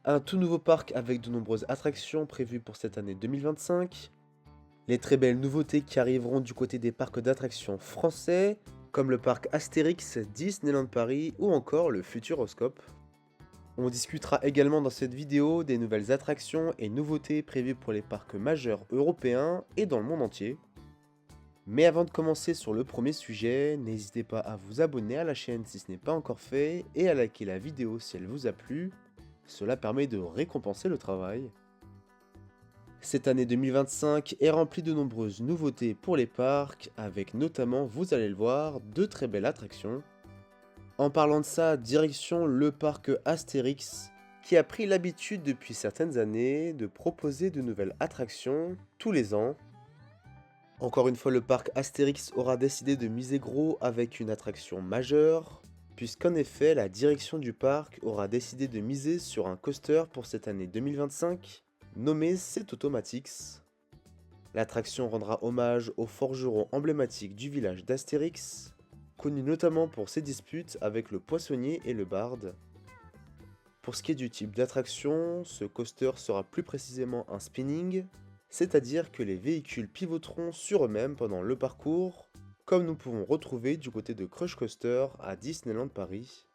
Un tout nouveau parc avec de nombreuses attractions prévues pour cette année 2025. Les très belles nouveautés qui arriveront du côté des parcs d'attractions français, comme le parc Astérix, Disneyland Paris ou encore le Futuroscope. On discutera également dans cette vidéo des nouvelles attractions et nouveautés prévues pour les parcs majeurs européens et dans le monde entier. Mais avant de commencer sur le premier sujet, n'hésitez pas à vous abonner à la chaîne si ce n'est pas encore fait et à liker la vidéo si elle vous a plu. Cela permet de récompenser le travail. Cette année 2025 est remplie de nombreuses nouveautés pour les parcs, avec notamment, vous allez le voir, de très belles attractions. En parlant de ça, direction le parc Astérix, qui a pris l'habitude depuis certaines années de proposer de nouvelles attractions tous les ans. Encore une fois, le parc Astérix aura décidé de miser gros avec une attraction majeure, puisqu'en effet, la direction du parc aura décidé de miser sur un coaster pour cette année 2025, nommé Set Automatics. L'attraction rendra hommage au forgeron emblématique du village d'Astérix, connu notamment pour ses disputes avec le poissonnier et le barde. Pour ce qui est du type d'attraction, ce coaster sera plus précisément un spinning, c'est-à-dire que les véhicules pivoteront sur eux-mêmes pendant le parcours, comme nous pouvons retrouver du côté de Crush Coaster à Disneyland Paris.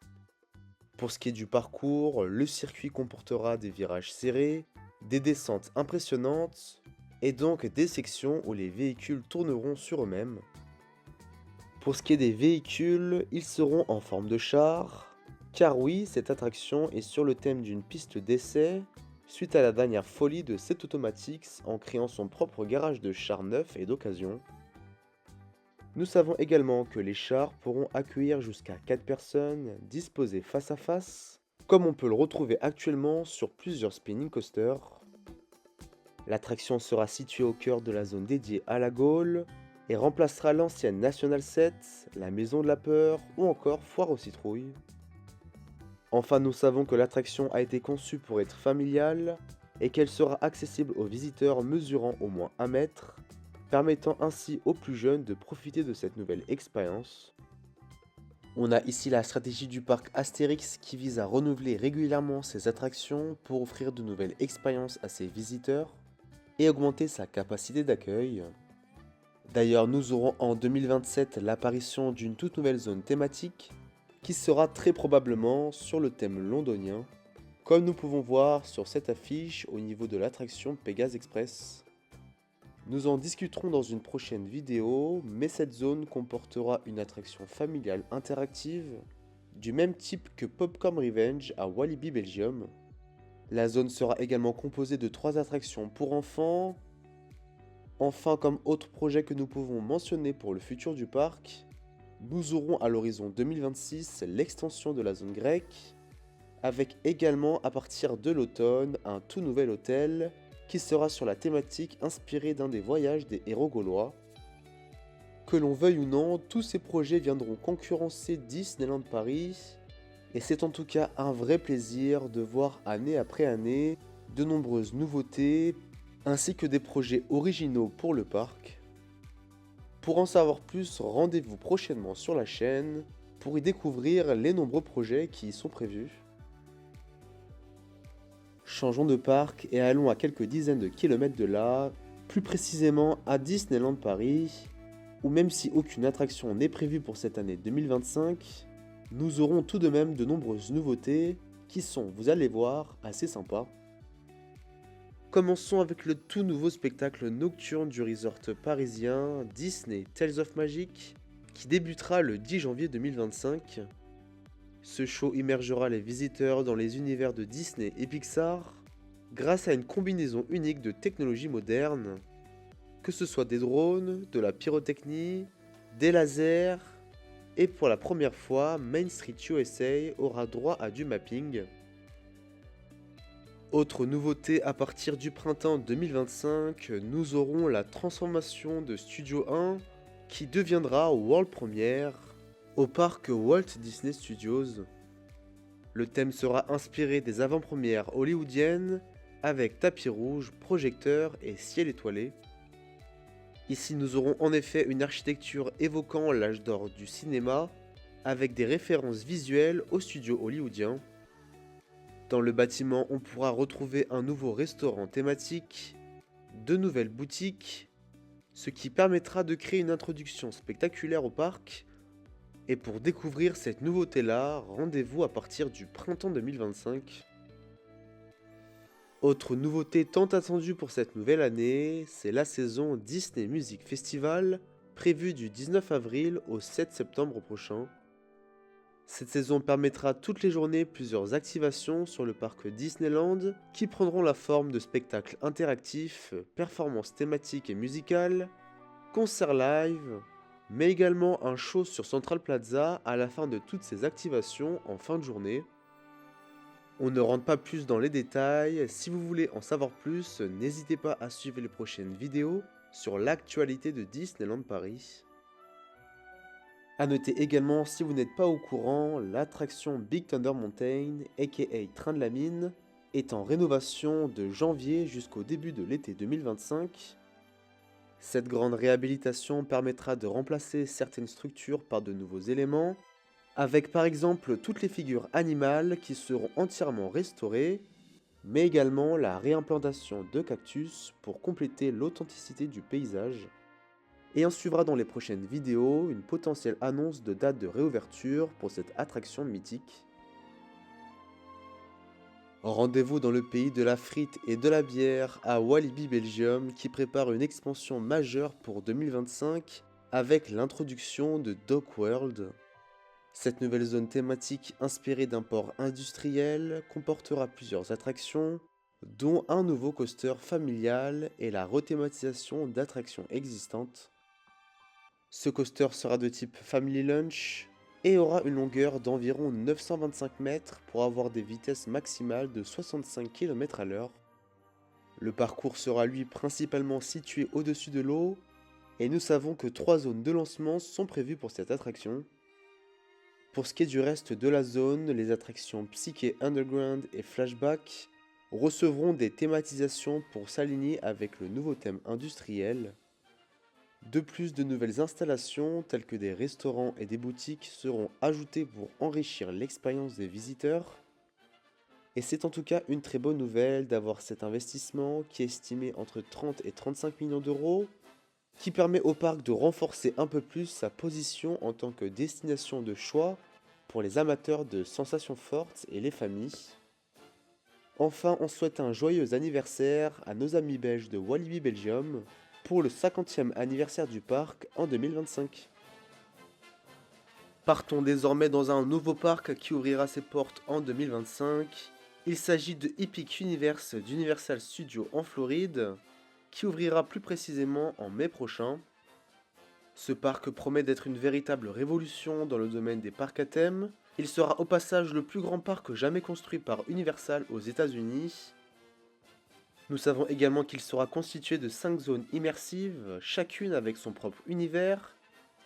Pour ce qui est du parcours, le circuit comportera des virages serrés, des descentes impressionnantes, et donc des sections où les véhicules tourneront sur eux-mêmes. Pour ce qui est des véhicules, ils seront en forme de char, car oui, cette attraction est sur le thème d'une piste d'essai, suite à la dernière folie de Set Automatics en créant son propre garage de chars neuf et d'occasion. Nous savons également que les chars pourront accueillir jusqu'à 4 personnes disposées face à face, comme on peut le retrouver actuellement sur plusieurs spinning coasters. L'attraction sera située au cœur de la zone dédiée à la Gaule et remplacera l'ancienne National 7, la Maison de la Peur ou encore Foire aux citrouilles. Enfin, nous savons que l'attraction a été conçue pour être familiale et qu'elle sera accessible aux visiteurs mesurant au moins 1 mètre, permettant ainsi aux plus jeunes de profiter de cette nouvelle expérience. On a ici la stratégie du parc Astérix qui vise à renouveler régulièrement ses attractions pour offrir de nouvelles expériences à ses visiteurs et augmenter sa capacité d'accueil. D'ailleurs, nous aurons en 2027 l'apparition d'une toute nouvelle zone thématique qui sera très probablement sur le thème londonien, comme nous pouvons voir sur cette affiche au niveau de l'attraction Pégase Express. Nous en discuterons dans une prochaine vidéo, mais cette zone comportera une attraction familiale interactive du même type que Popcorn Revenge à Walibi Belgium. La zone sera également composée de 3 attractions pour enfants. Enfin, comme autre projet que nous pouvons mentionner pour le futur du parc, nous aurons à l'horizon 2026 l'extension de la zone grecque, avec également à partir de l'automne un tout nouvel hôtel qui sera sur la thématique inspirée d'un des voyages des héros gaulois. Que l'on veuille ou non, tous ces projets viendront concurrencer Disneyland Paris, et c'est en tout cas un vrai plaisir de voir année après année de nombreuses nouveautés, ainsi que des projets originaux pour le parc. Pour en savoir plus, rendez-vous prochainement sur la chaîne pour y découvrir les nombreux projets qui y sont prévus. Changeons de parc et allons à quelques dizaines de kilomètres de là, plus précisément à Disneyland Paris, où même si aucune attraction n'est prévue pour cette année 2025, nous aurons tout de même de nombreuses nouveautés qui sont, vous allez voir, assez sympas. Commençons avec le tout nouveau spectacle nocturne du resort parisien Disney Tales of Magic, qui débutera le 10 janvier 2025. Ce show immergera les visiteurs dans les univers de Disney et Pixar grâce à une combinaison unique de technologies modernes, que ce soit des drones, de la pyrotechnie, des lasers, et pour la première fois, Main Street USA aura droit à du mapping. Autre nouveauté à partir du printemps 2025, nous aurons la transformation de Studio 1 qui deviendra world premiere au parc Walt Disney Studios. Le thème sera inspiré des avant-premières hollywoodiennes avec tapis rouge, projecteurs et ciel étoilé. Ici nous aurons en effet une architecture évoquant l'âge d'or du cinéma avec des références visuelles aux studios hollywoodiens. Dans le bâtiment, on pourra retrouver un nouveau restaurant thématique, de nouvelles boutiques, ce qui permettra de créer une introduction spectaculaire au parc. Et pour découvrir cette nouveauté-là, rendez-vous à partir du printemps 2025. Autre nouveauté tant attendue pour cette nouvelle année, c'est la saison Disney Music Festival, prévue du 19 avril au 7 septembre prochain. Cette saison permettra toutes les journées plusieurs activations sur le parc Disneyland qui prendront la forme de spectacles interactifs, performances thématiques et musicales, concerts live, mais également un show sur Central Plaza à la fin de toutes ces activations en fin de journée. On ne rentre pas plus dans les détails, si vous voulez en savoir plus, n'hésitez pas à suivre les prochaines vidéos sur l'actualité de Disneyland Paris. A noter également, si vous n'êtes pas au courant, l'attraction Big Thunder Mountain, aka Train de la Mine, est en rénovation de janvier jusqu'au début de l'été 2025. Cette grande réhabilitation permettra de remplacer certaines structures par de nouveaux éléments, avec par exemple toutes les figures animales qui seront entièrement restaurées, mais également la réimplantation de cactus pour compléter l'authenticité du paysage. Et on suivra dans les prochaines vidéos une potentielle annonce de date de réouverture pour cette attraction mythique. Rendez-vous dans le pays de la frite et de la bière à Walibi Belgium qui prépare une expansion majeure pour 2025 avec l'introduction de Dock World. Cette nouvelle zone thématique inspirée d'un port industriel comportera plusieurs attractions, dont un nouveau coaster familial et la rethématisation d'attractions existantes. Ce coaster sera de type Family Lunch et aura une longueur d'environ 925 mètres pour avoir des vitesses maximales de 65 km/h. Le parcours sera lui principalement situé au-dessus de l'eau et nous savons que 3 zones de lancement sont prévues pour cette attraction. Pour ce qui est du reste de la zone, les attractions Psyché Underground et Flashback recevront des thématisations pour s'aligner avec le nouveau thème industriel. De plus, de nouvelles installations telles que des restaurants et des boutiques seront ajoutées pour enrichir l'expérience des visiteurs. Et c'est en tout cas une très bonne nouvelle d'avoir cet investissement qui est estimé entre 30 et 35 millions d'euros, qui permet au parc de renforcer un peu plus sa position en tant que destination de choix pour les amateurs de sensations fortes et les familles. Enfin, on souhaite un joyeux anniversaire à nos amis belges de Walibi Belgium pour le 50e anniversaire du parc en 2025. Partons désormais dans un nouveau parc qui ouvrira ses portes en 2025. Il s'agit de Epic Universe d'Universal Studios en Floride, qui ouvrira plus précisément en mai prochain. Ce parc promet d'être une véritable révolution dans le domaine des parcs à thème. Il sera au passage le plus grand parc jamais construit par Universal aux États-Unis. Nous savons également qu'il sera constitué de 5 zones immersives, chacune avec son propre univers,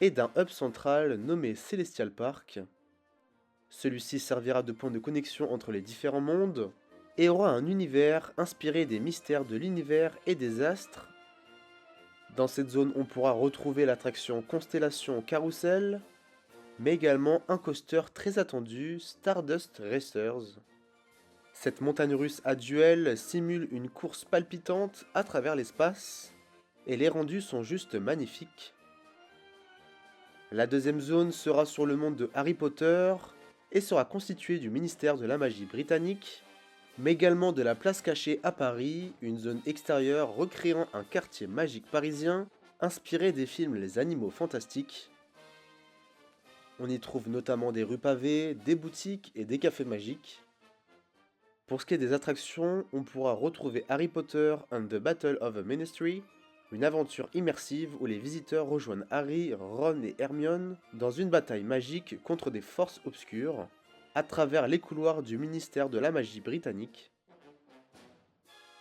et d'un hub central nommé Celestial Park. Celui-ci servira de point de connexion entre les différents mondes, et aura un univers inspiré des mystères de l'univers et des astres. Dans cette zone, on pourra retrouver l'attraction Constellation Carousel, mais également un coaster très attendu, Stardust Racers. Cette montagne russe à duel simule une course palpitante à travers l'espace, et les rendus sont juste magnifiques. La deuxième zone sera sur le monde de Harry Potter, et sera constituée du ministère de la magie britannique, mais également de la place cachée à Paris, une zone extérieure recréant un quartier magique parisien, inspiré des films Les Animaux Fantastiques. On y trouve notamment des rues pavées, des boutiques et des cafés magiques. Pour ce qui est des attractions, on pourra retrouver Harry Potter and the Battle of the Ministry, une aventure immersive où les visiteurs rejoignent Harry, Ron et Hermione dans une bataille magique contre des forces obscures, à travers les couloirs du ministère de la magie britannique.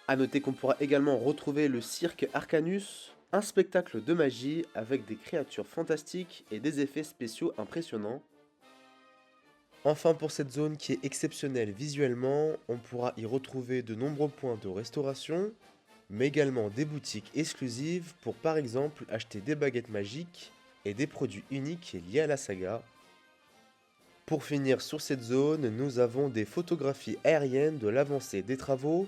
A noter qu'on pourra également retrouver le cirque Arcanus, un spectacle de magie avec des créatures fantastiques et des effets spéciaux impressionnants. Enfin, pour cette zone qui est exceptionnelle visuellement, on pourra y retrouver de nombreux points de restauration, mais également des boutiques exclusives pour par exemple acheter des baguettes magiques et des produits uniques liés à la saga. Pour finir sur cette zone, nous avons des photographies aériennes de l'avancée des travaux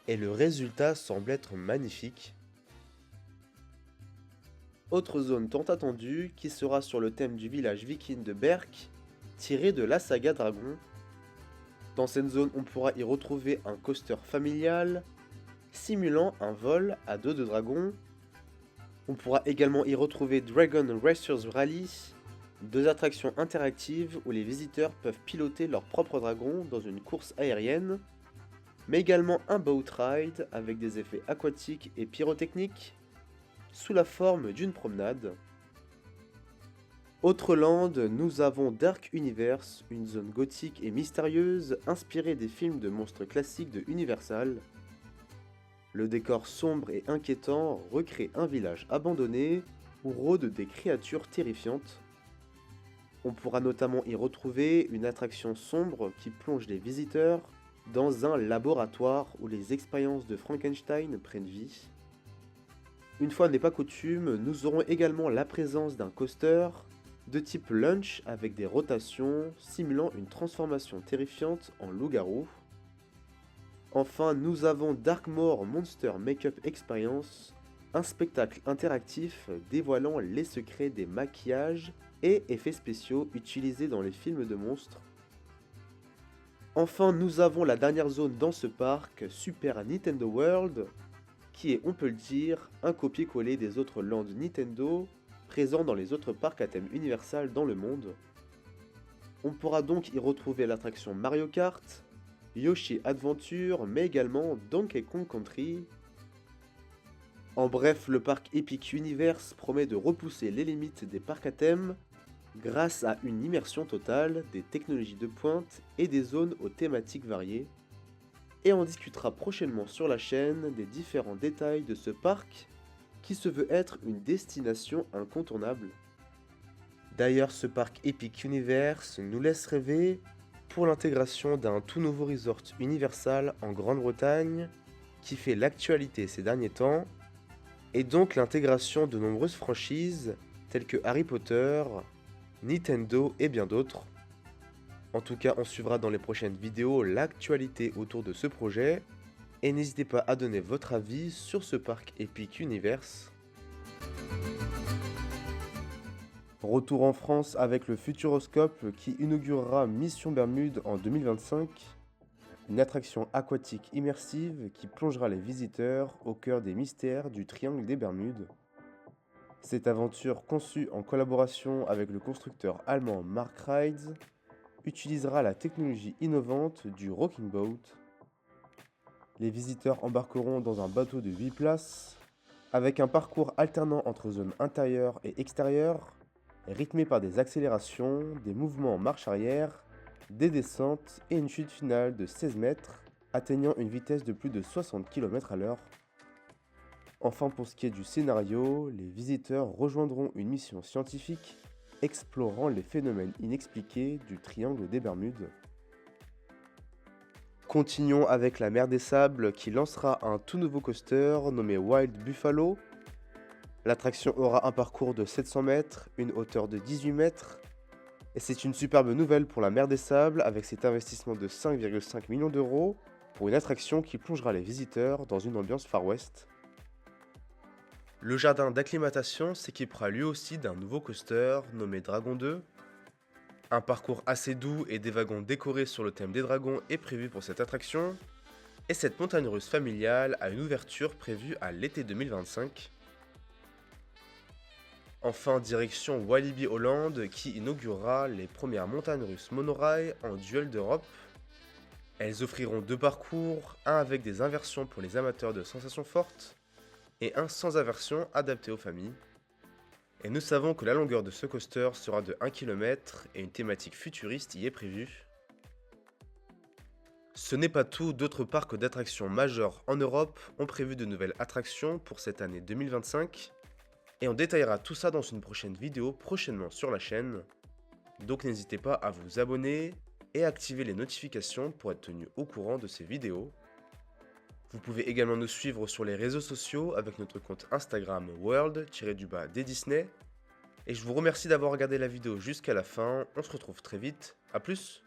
et le résultat semble être magnifique. Autre zone tant attendue qui sera sur le thème du village viking de Berk, tiré de la saga Dragon. Dans cette zone, on pourra y retrouver un coaster familial, simulant un vol à dos de dragon. On pourra également y retrouver Dragon Racers Rally, deux attractions interactives où les visiteurs peuvent piloter leur propre dragon dans une course aérienne, mais également un boat ride avec des effets aquatiques et pyrotechniques, sous la forme d'une promenade. Autre land, nous avons Dark Universe, une zone gothique et mystérieuse inspirée des films de monstres classiques de Universal. Le décor sombre et inquiétant recrée un village abandonné où rôdent des créatures terrifiantes. On pourra notamment y retrouver une attraction sombre qui plonge les visiteurs dans un laboratoire où les expériences de Frankenstein prennent vie. Une fois n'est pas coutume, nous aurons également la présence d'un coaster de type lunch avec des rotations simulant une transformation terrifiante en loup-garou. Enfin, nous avons Darkmoor Monster Makeup Experience, un spectacle interactif dévoilant les secrets des maquillages et effets spéciaux utilisés dans les films de monstres. Enfin, nous avons la dernière zone dans ce parc, Super Nintendo World, qui est, on peut le dire, un copier-coller des autres lands Nintendo présents dans les autres parcs à thème Universal dans le monde. On pourra donc y retrouver l'attraction Mario Kart, Yoshi Adventure, mais également Donkey Kong Country. En bref, le parc Epic Universe promet de repousser les limites des parcs à thème grâce à une immersion totale, des technologies de pointe et des zones aux thématiques variées. Et on discutera prochainement sur la chaîne des différents détails de ce parc qui se veut être une destination incontournable. D'ailleurs, ce parc Epic Universe nous laisse rêver pour l'intégration d'un tout nouveau resort Universal en Grande-Bretagne qui fait l'actualité ces derniers temps, et donc l'intégration de nombreuses franchises telles que Harry Potter, Nintendo et bien d'autres. En tout cas, on suivra dans les prochaines vidéos l'actualité autour de ce projet, et n'hésitez pas à donner votre avis sur ce parc Epic Universe. Retour en France avec le Futuroscope qui inaugurera Mission Bermude en 2025, une attraction aquatique immersive qui plongera les visiteurs au cœur des mystères du Triangle des Bermudes. Cette aventure, conçue en collaboration avec le constructeur allemand Mark Rides, utilisera la technologie innovante du Rocking Boat. Les visiteurs embarqueront dans un bateau de 8 places, avec un parcours alternant entre zones intérieures et extérieures, rythmé par des accélérations, des mouvements en marche arrière, des descentes et une chute finale de 16 mètres, atteignant une vitesse de plus de 60 km/h. Enfin, pour ce qui est du scénario, les visiteurs rejoindront une mission scientifique explorant les phénomènes inexpliqués du Triangle des Bermudes. Continuons avec la Mer des Sables qui lancera un tout nouveau coaster nommé Wild Buffalo. L'attraction aura un parcours de 700 mètres, une hauteur de 18 mètres, et c'est une superbe nouvelle pour la Mer des Sables avec cet investissement de 5,5 millions d'euros pour une attraction qui plongera les visiteurs dans une ambiance Far West. Le jardin d'acclimatation s'équipera lui aussi d'un nouveau coaster nommé Dragon 2. Un parcours assez doux et des wagons décorés sur le thème des dragons est prévu pour cette attraction, et cette montagne russe familiale a une ouverture prévue à l'été 2025. Enfin, direction Walibi Holland qui inaugurera les premières montagnes russes monorail en duel d'Europe. Elles offriront deux parcours, un avec des inversions pour les amateurs de sensations fortes et un sans inversion adapté aux familles. Et nous savons que la longueur de ce coaster sera de 1 km et une thématique futuriste y est prévue. Ce n'est pas tout, d'autres parcs d'attractions majeurs en Europe ont prévu de nouvelles attractions pour cette année 2025. Et on détaillera tout ça dans une prochaine vidéo prochainement sur la chaîne. Donc n'hésitez pas à vous abonner et à activer les notifications pour être tenu au courant de ces vidéos. Vous pouvez également nous suivre sur les réseaux sociaux avec notre compte Instagram world-des Disney. Et je vous remercie d'avoir regardé la vidéo jusqu'à la fin. On se retrouve très vite. A plus!